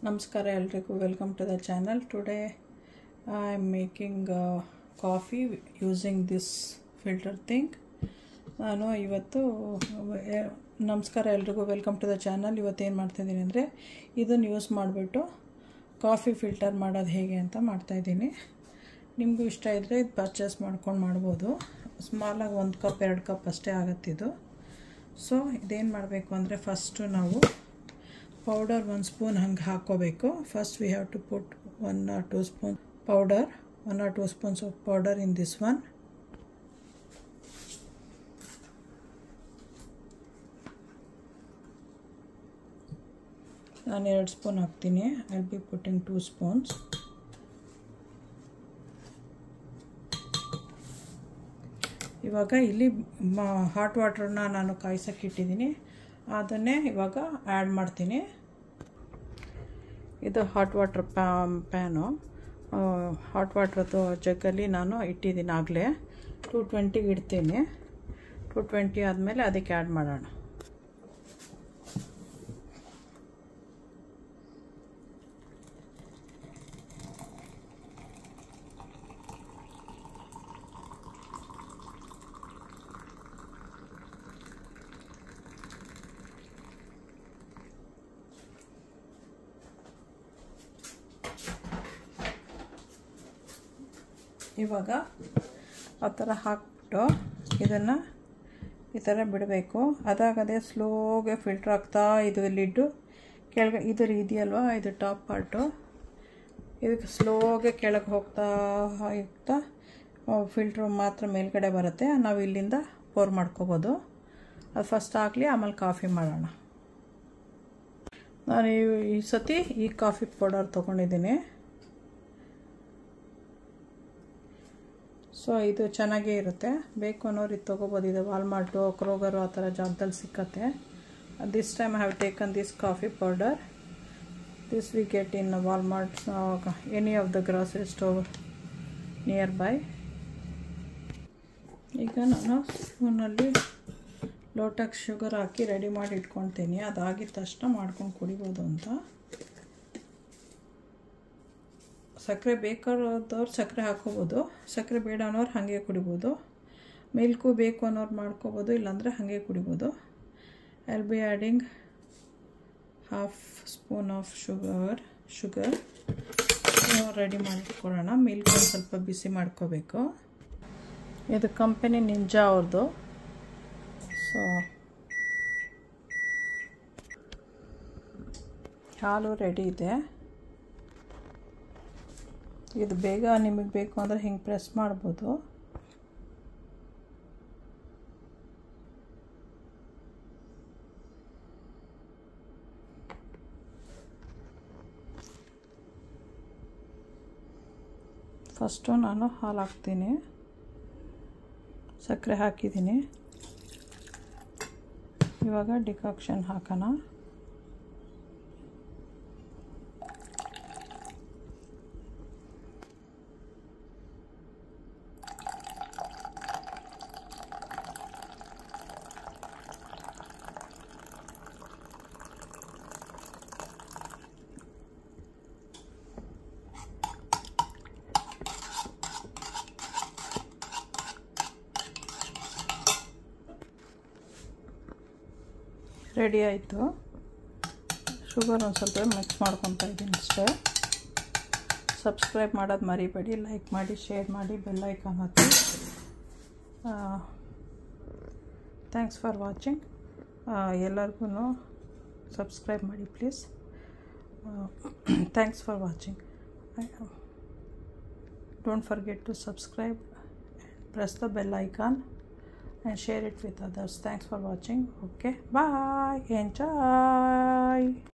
ನಮಸ್ಕಾರ ಎಲ್ರಿಗೂ welcome to the channel. Today I am making coffee using this filter thing. ನಾನು ಇವತ್ತು ನಮಸ್ಕಾರ ಎಲ್ರಿಗೂ ವೆಲ್ಕಮ್ ಟು ದ ಚಾನಲ್. ಇವತ್ತೇನು ಮಾಡ್ತಾಯಿದ್ದೀನಿ ಅಂದರೆ ಇದನ್ನು ಯೂಸ್ ಮಾಡಿಬಿಟ್ಟು ಕಾಫಿ ಫಿಲ್ಟರ್ ಮಾಡೋದು ಹೇಗೆ ಅಂತ ಮಾಡ್ತಾಯಿದ್ದೀನಿ. ನಿಮಗೂ ಇಷ್ಟ ಇದ್ದರೆ ಇದು ಪರ್ಚೇಸ್ ಮಾಡ್ಕೊಂಡು ಮಾಡ್ಬೋದು. ಸ್ಮಾಲಾಗಿ 1 ಕಪ್ 2 ಕಪ್ ಅಷ್ಟೇ ಆಗುತ್ತಿದ್ದು. ಸೊ ಇದೇನು ಮಾಡಬೇಕು ಅಂದರೆ ಫಸ್ಟು ನಾವು ಪೌಡರ್ 1 ಸ್ಪೂನ್ ಹಂಗೆ ಹಾಕ್ಕೋಬೇಕು. First we have to put 1 or 2 spoon powder, 1 or 2 spoons of powder in this one. ನಾನು 2 ಸ್ಪೂನ್ ಹಾಕ್ತೀನಿ. I will be putting 2 spoons. ಇವಾಗ ಇಲ್ಲಿ ಹಾಟ್ ವಾಟರ್ನ ನಾನು ಕಾಯಿಸೋಕ್ಕೆ ಇಟ್ಟಿದ್ದೀನಿ, ಅದನ್ನೇ ಇವಾಗ ಆ್ಯಡ್ ಮಾಡ್ತೀನಿ. ಇದು ಹಾಟ್ ವಾಟರ್ ಪ್ಯಾನು. ಹಾಟ್ ವಾಟ್ರದ್ದು ಜಗ್ಗಲ್ಲಿ ನಾನು ಇಟ್ಟಿದ್ದೀನಿ ಆಗಲೇ. 220 ಇಡ್ತೀನಿ. 220 ಆದಮೇಲೆ ಅದಕ್ಕೆ ಆ್ಯಡ್ ಮಾಡೋಣ. ಇವಾಗ ಆ ಥರ ಹಾಕ್ಬಿಟ್ಟು ಇದನ್ನು ಈ ಥರ ಬಿಡಬೇಕು. ಅದಾಗದೇ ಸ್ಲೋಗೆ ಫಿಲ್ಟ್ರ್ ಆಗ್ತಾ ಇದು ಲಿಡ್ಡು ಕೆಳಗೆ ಇದು ಇದೆಯಲ್ವ, ಇದು ಟಾಪ್ ಪಾರ್ಟು, ಇದಕ್ಕೆ ಸ್ಲೋಗೆ ಕೆಳಗೆ ಹೋಗ್ತಾ ಫಿಲ್ಟ್ರು ಮಾತ್ರ ಮೇಲ್ಗಡೆ ಬರುತ್ತೆ. ನಾವು ಇಲ್ಲಿಂದ ಪೋರ್ ಮಾಡ್ಕೋಬೋದು. ಅದು ಫಸ್ಟ್ ಆಗಲಿ, ಆಮೇಲೆ ಕಾಫಿ ಮಾಡೋಣ. ನಾನು ಈ ಸತಿ ಈ ಕಾಫಿ ಪೌಡರ್ ತೊಗೊಂಡಿದ್ದೀನಿ. ಸೊ ಇದು ಚೆನ್ನಾಗೇ ಇರುತ್ತೆ. ಬೇಕು ಅನ್ನೋರು ಇದು ತೊಗೋಬೋದು. ಇದು ವಾಲ್ಮಾರ್ಟು, ಕ್ರೋಗರು ಆ ಥರ ಜಾಗದಲ್ಲಿ ಸಿಕ್ಕತ್ತೆ. This time I have taken this coffee powder. This we get in Walmart, any of the grocery store nearby. ಈಗ ನಾನು ಸ್ಪೂನಲ್ಲಿ ಲೋಟಕ್ಕೆ ಶುಗರ್ ಹಾಕಿ ರೆಡಿ ಮಾಡಿ ಇಟ್ಕೊಳ್ತೀನಿ. ಅದಾಗಿದ್ದ ತಕ್ಷಣ ಮಾಡ್ಕೊಂಡು ಕುಡಿಬೋದು ಅಂತ. ಸಕ್ಕರೆ ಬೇಕಾದವ್ರು ಸಕ್ಕರೆ ಹಾಕ್ಕೋಬೋದು, ಸಕ್ಕರೆ ಬೇಡ ಅನ್ನೋರು ಹಾಗೆ ಕುಡಿಬೋದು. ಮಿಲ್ಕು ಬೇಕು ಅನ್ನೋರು ಮಾಡ್ಕೋಬೋದು, ಇಲ್ಲಾಂದರೆ ಹಾಗೆ ಕುಡಿಬೋದು. I will be adding half spoon of sugar ready ಮಾಡಿಟ್ಕೊಳ್ಳೋಣ. ಮಿಲ್ಕ್ ಒಂದು ಸ್ವಲ್ಪ ಬಿಸಿ ಮಾಡ್ಕೋಬೇಕು. ಇದು ಕಂಪನಿ ನಿಂಜಾ ಅವ್ರದ್ದು. ಸೊ ಹಾಲು ರೆಡಿ ಇದೆ. ಇದು ಬೇಗ ನಿಮಗೆ ಬೇಕು ಅಂದರೆ ಹಿಂಗೆ ಪ್ರೆಸ್ ಮಾಡ್ಬೋದು. ಫಸ್ಟು ನಾನು ಹಾಲು ಹಾಕ್ತೀನಿ, ಸಕ್ಕರೆ ಹಾಕಿದ್ದೀನಿ. ಇವಾಗ ಡಿಕಾಕ್ಷನ್ ಹಾಕೋಣ. ರೆಡಿ ಆಯಿತು. ಶುಗರ್ ಒಂದು ಸ್ವಲ್ಪ ಮಿಕ್ಸ್ ಮಾಡ್ಕೊತಾ ಇದ್ದೀನಿ ಅಷ್ಟೇ. ಸಬ್ಸ್ಕ್ರೈಬ್ ಮಾಡೋದು ಮರಿಬೇಡಿ. ಲೈಕ್ ಮಾಡಿ, ಶೇರ್ ಮಾಡಿ, ಬೆಲ್ ಐಕಾನ್ ಒತ್ತಿ. Thanks for watching. ಎಲ್ಲರಿಗೂ ಸಬ್ಸ್ಕ್ರೈಬ್ ಮಾಡಿ please. Thanks for watching. Don't forget to subscribe, press the bell icon and share it with others. Thanks for watching. Okay, bye. Enjoy.